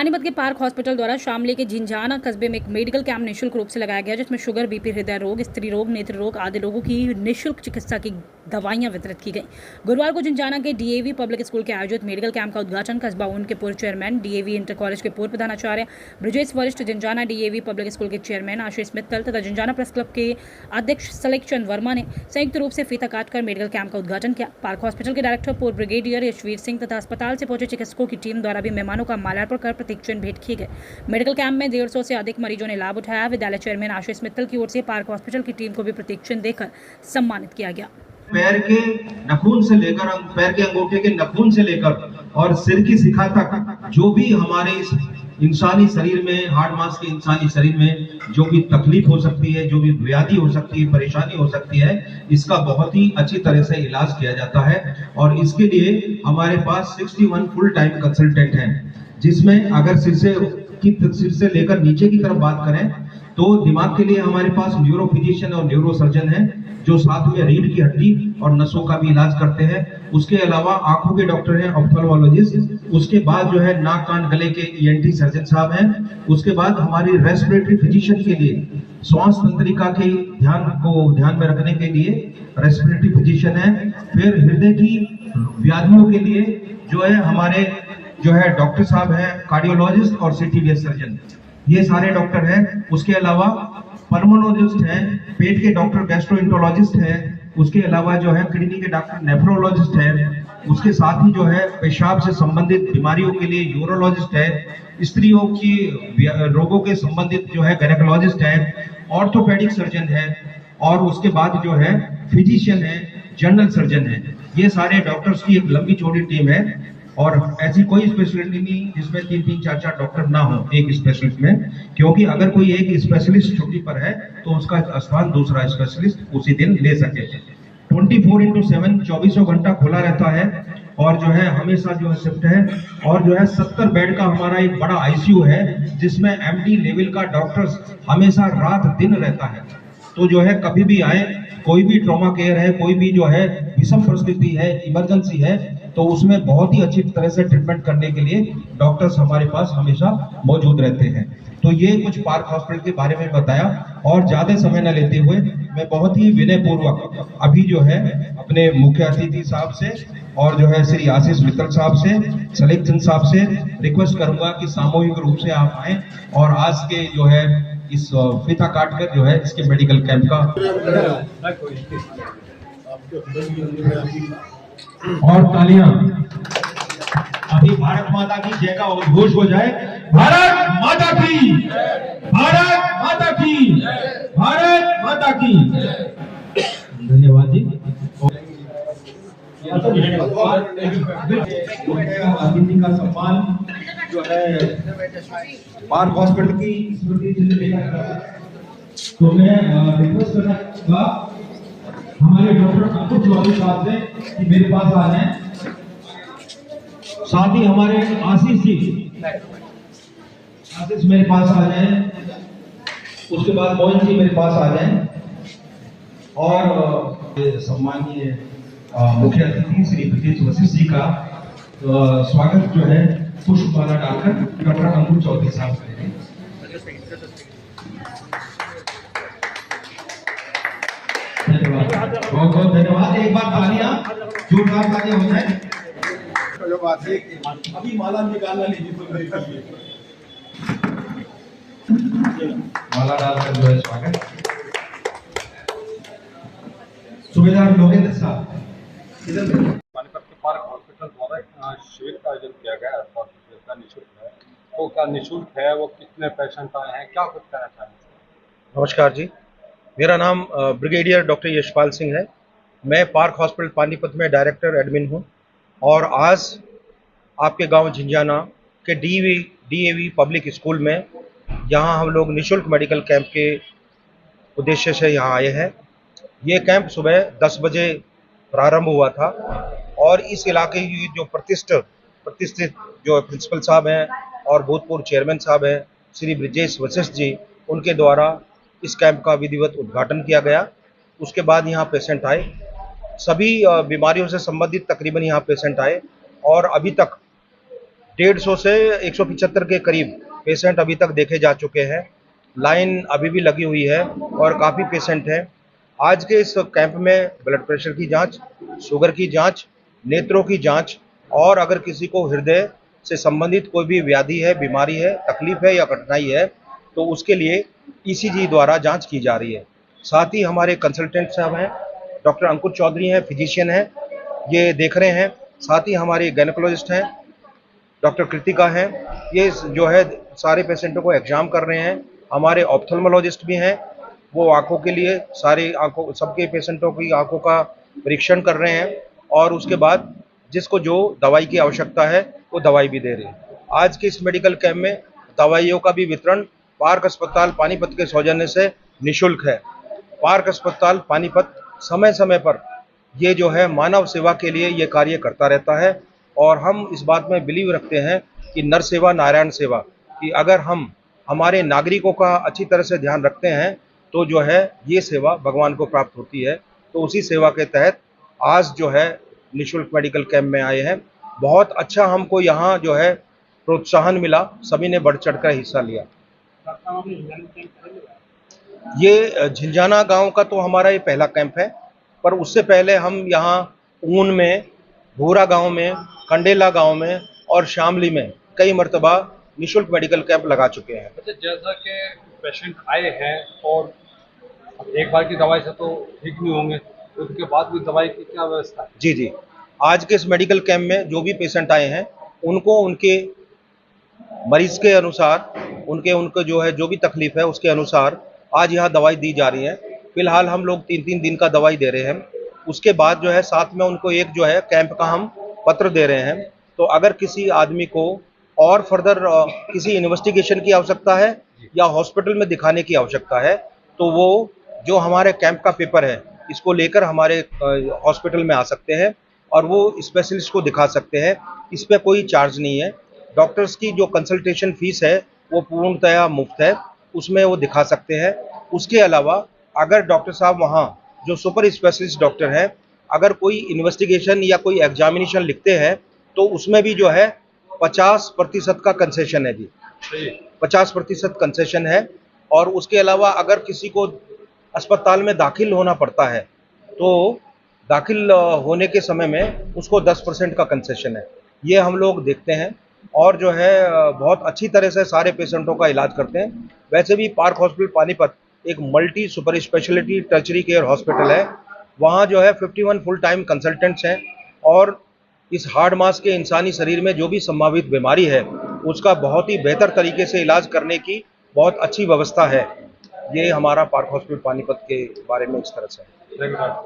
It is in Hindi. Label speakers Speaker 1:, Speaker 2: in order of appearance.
Speaker 1: पानीपत के पार्क हॉस्पिटल द्वारा शामली के झिंझाना कस्बे में एक मेडिकल कैंप निःशुल्क रूप से लगाया गया, जिसमें शुगर, बीपी, हृदय रोग, स्त्री रोग, नेत्र रोग आदि रोगों की निःशुल्क चिकित्सा की दवाइयां वितरित की गई। गुरुवार को झिंझाना के डीएवी पब्लिक स्कूल के आयोजित मेडिकल कैंप का उद्घाटन कस्बा ऊन के पूर्व चेयरमैन, डीएवी इंटर कॉलेज के पूर्व प्रधानाचार्य ब्रिजेश वरिष्ठ, झिंझाना डीएवी पब्लिक स्कूल के चेयरमैन आशीष मित्तल तथा झिंझाना प्रेस क्लब के अध्यक्ष सलेख चंद वर्मा ने संयुक्त रूप से फीता काटकर मेडिकल कैंप का उद्घाटन किया। पार्क हॉस्पिटल के डायरेक्टर पूर्व ब्रिगेडियर यशवीर सिंह तथा अस्पताल से पहुंचे चिकित्सकों की टीम द्वारा भी मेहमानों का माल्यार्पण कर प्रतीक चिन्ह भेंट किए गए। मेडिकल कैंप में 150 से अधिक मरीजों ने लाभ उठाया। विद्यालय चेयरमैन आशीष मित्तल की ओर से पार्क हॉस्पिटल की टीम को भी प्रतीक चिन्ह देकर सम्मानित किया गया।
Speaker 2: पैर के नाखून से लेकर पैर के अंगूठे के नाखून से लेकर और सिर की शिखा तक जो भी हमारे इस इंसानी शरीर में, हार्ड मास के इंसानी शरीर में जो भी तकलीफ हो सकती है, जो भी व्याधि हो सकती है, परेशानी हो सकती है, इसका बहुत ही अच्छी तरह से इलाज किया जाता है। और इसके लिए हमारे पास 61 फुल टाइम कंसल्टेंट हैं, जिसमें अगर सिर से लेकर नीचे की तरफ बात करें तो दिमाग के लिए हमारे पास न्यूरो फिजिशियन और न्यूरो सर्जन है, जो साथ में रीढ़ की हड्डी और नसों का भी इलाज करते हैं। उसके अलावा आंखों के डॉक्टर हैं, ऑप्थेल्मोलॉजिस्ट। उसके बाद जो है नाक कान गले के ईएनटी सर्जन साहब हैं। उसके बाद हमारी रेस्पिरेटरी फिजिशियन के लिए श्वास तंत्रिका के ध्यान में रखने के लिए रेस्पिरेटरी फिजिशियन है। फिर हृदय की व्याधियों के लिए जो है हमारे डॉक्टर साहब हैं, कार्डियोलॉजिस्ट और सीटीवीएस सर्जन, ये सारे डॉक्टर हैं। उसके अलावा पल्मोनोलॉजिस्ट हैं, पेट के डॉक्टर गैस्ट्रोएंटरोलॉजिस्ट हैं। उसके अलावा जो है किडनी के डॉक्टर नेफ्रोलॉजिस्ट हैं। उसके साथ ही जो है पेशाब से संबंधित बीमारियों के लिए यूरोलॉजिस्ट है। स्त्रियों की रोगों के संबंधित जो है गायनेकोलॉजिस्ट है, ऑर्थोपेडिक सर्जन है। और उसके बाद जो है फिजिशियन है, जनरल सर्जन है। ये सारे डॉक्टर्स की एक लंबी चौड़ी टीम है। और ऐसी कोई स्पेशलिटी नहीं जिसमें 3-3, 4-4 डॉक्टर ना हो एक स्पेशलिस्ट में, क्योंकि अगर कोई एक स्पेशलिस्ट छुट्टी पर है तो उसका स्थान दूसरा स्पेशलिस्ट उसी दिन ले सके। 24/7 24 घंटा खुला रहता है और जो है हमेशा जो है शिफ्ट है। और जो है 70 बेड का हमारा एक बड़ा आईसीयू है, जिसमें एमडी लेवल का डॉक्टर्स हमेशा रात दिन रहता है। तो जो है कभी भी आए, कोई भी ट्रॉमा केयर है, कोई भी जो है विषम परिस्थिति है, इमरजेंसी है, तो उसमें बहुत ही अच्छी तरह से ट्रीटमेंट करने के लिए डॉक्टर्स हमारे पास हमेशा मौजूद रहते हैं। तो ये कुछ पार्क हॉस्पिटल के बारे में बताया, और ज्यादा समय न लेते हुए मैं बहुत ही विनय पूर्वक अभी जो है अपने मुख्य अतिथि साहब से और जो है श्री आशीष मित्तल साहब से, सलेख चंद साहब से रिक्वेस्ट करूंगा कि सामूहिक रूप से आप आए और आज के जो है इस फीता काट कर जो है इसके मेडिकल कैंप का और तालियां अभी भारत माता की जय का उद्घोष हो जाए। भारत माता की, भारत माता की, भारत माता की। धन्यवाद जी। अतिथि का सम्मान जो है पार्क हॉस्पिटल की स्मृति, तो मैं रिक्वेस्ट करना चाहूंगा हमारे डॉक्टर अंकुर चौधरी साहब से कि मेरे पास आ जाएं। साथ ही हमारे आशीष जी, आशीष मेरे पास आ जाएं। उसके बाद मोहन जी मेरे पास आ जाएं। और सम्मानीय मुख्य अतिथि श्री ब्रिजेश वशिष्ठ जी का स्वागत जो है पुष्पमाला डालकर डॉक्टर अंकुर चौधरी साहब करेंगे। बहुत बहुत धन्यवाद। एक बार तालियां, जोरदार तालियां हो जाए। अभी माला निकालना नहीं माला डालकर जो है स्वागत। सुबेदार लोकेंद्र साहब
Speaker 3: पानीपत के पार्क हॉस्पिटल द्वारा शिविर का आयोजन किया गया है। का निःशुल्क है, तो क्या निःशुल्क है, वो कितने पेशेंट आए हैं, क्या कुछ कहना चाहेंगे?
Speaker 4: नमस्कार जी, मेरा नाम ब्रिगेडियर डॉक्टर यशपाल सिंह है। मैं पार्क हॉस्पिटल पानीपत में डायरेक्टर एडमिन हूं। और आज आपके गांव झिंझाना के डीएवी पब्लिक स्कूल में यहां हम लोग निःशुल्क मेडिकल कैंप के उद्देश्य से यहां आए हैं। ये कैंप सुबह 10 बजे प्रारंभ हुआ था और इस इलाके की जो प्रतिष्ठित जो प्रिंसिपल साहब हैं और भूतपूर्व चेयरमैन साहब हैं श्री ब्रिजेश वशिष्ठ जी, उनके द्वारा इस कैंप का विधिवत उद्घाटन किया गया। उसके बाद यहाँ पेशेंट आए, सभी बीमारियों से संबंधित तकरीबन यहाँ पेशेंट आए और अभी तक 150 से 175 के करीब पेशेंट अभी तक देखे जा चुके हैं। लाइन अभी भी लगी हुई है और काफ़ी पेशेंट हैं। आज के इस कैंप में ब्लड प्रेशर की जांच, शुगर की जांच, नेत्रों की जांच और अगर किसी को हृदय से संबंधित कोई भी व्याधि है, बीमारी है, तकलीफ है या कठिनाई है तो उसके लिए ईसीजी द्वारा जांच की जा रही है। साथ ही हमारे कंसल्टेंट साहब हैं, डॉक्टर अंकुर चौधरी हैं, फिजिशियन हैं, ये देख रहे हैं। साथ ही हमारे गायनेकोलॉजिस्ट हैं, डॉक्टर कृतिका हैं, ये जो है सारे पेशेंटों को एग्जाम कर रहे हैं। हमारे ऑप्थेल्मोलॉजिस्ट भी हैं, वो आंखों के लिए सारी आंखों सबके पेशेंटों की आंखों का परीक्षण कर रहे हैं और उसके बाद जिसको जो दवाई की आवश्यकता है वो दवाई भी दे रहे हैं। आज के इस मेडिकल कैंप में दवाइयों का भी वितरण पार्क अस्पताल पानीपत के सौजन्य से निःशुल्क है। पार्क अस्पताल पानीपत समय समय पर ये जो है मानव सेवा के लिए ये कार्य करता रहता है और हम इस बात में बिलीव रखते हैं कि नर सेवा नारायण सेवा, कि अगर हम हमारे नागरिकों का अच्छी तरह से ध्यान रखते हैं तो जो है ये सेवा भगवान को प्राप्त होती है। तो उसी सेवा के तहत आज जो है निःशुल्क मेडिकल कैंप में आए हैं। बहुत अच्छा हमको यहाँ जो है प्रोत्साहन मिला, सभी ने बढ़ चढ़ कर हिस्सा लिया। ये झिंझाना गांव का तो हमारा ये पहला कैंप है, पर उससे पहले हम यहाँ ऊन में, भूरा गांव में, कंडेला गांव में और शामली में कई मर्तबा निःशुल्क मेडिकल कैंप लगा चुके हैं।
Speaker 3: अच्छा, जैसा कि पेशेंट आए हैं और अब एक बार की दवाई से तो ठीक नहीं होंगे, तो उसके बाद भी दवाई की क्या व्यवस्था है?
Speaker 4: जी जी, आज के इस मेडिकल कैंप में जो भी पेशेंट आए हैं उनको उनके मरीज के अनुसार उनके जो है जो भी तकलीफ है उसके अनुसार आज यहाँ दवाई दी जा रही है। फिलहाल हम लोग 3-3 दिन का दवाई दे रहे हैं। उसके बाद जो है साथ में उनको एक जो है कैंप का हम पत्र दे रहे हैं। तो अगर किसी आदमी को और फर्दर किसी इन्वेस्टिगेशन की आवश्यकता है या हॉस्पिटल में दिखाने की आवश्यकता है तो वो जो हमारे कैंप का पेपर है इसको लेकर हमारे हॉस्पिटल में आ सकते हैं और वो स्पेशलिस्ट को दिखा सकते हैं। इस पर कोई चार्ज नहीं है। डॉक्टर्स की जो कंसल्टेशन फीस है वो पूर्णतया मुफ्त है, उसमें वो दिखा सकते हैं। उसके अलावा अगर डॉक्टर साहब वहाँ जो सुपर स्पेशलिस्ट डॉक्टर हैं अगर कोई इन्वेस्टिगेशन या कोई एग्जामिनेशन लिखते हैं तो उसमें भी जो है 50% का कंसेशन है जी, 50% कंसेशन है। और उसके अलावा अगर किसी को अस्पताल में दाखिल होना पड़ता है तो दाखिल होने के समय में उसको 10% का कंसेशन है। ये हम लोग देखते हैं और जो है बहुत अच्छी तरह से सारे पेशेंटों का इलाज करते हैं। वैसे भी पार्क हॉस्पिटल पानीपत एक multi super speciality tertiary care hospital है। वहाँ जो है 51 फुल टाइम कंसल्टेंट्स हैं और इस हार्ड मास के इंसानी शरीर में जो भी संभावित बीमारी है उसका बहुत ही बेहतर तरीके से इलाज करने की बहुत अच्छी व्यवस्था है। ये हमारा पार्क हॉस्पिटल पानीपत के बारे में इस तरह से है।
Speaker 3: धन्यवाद।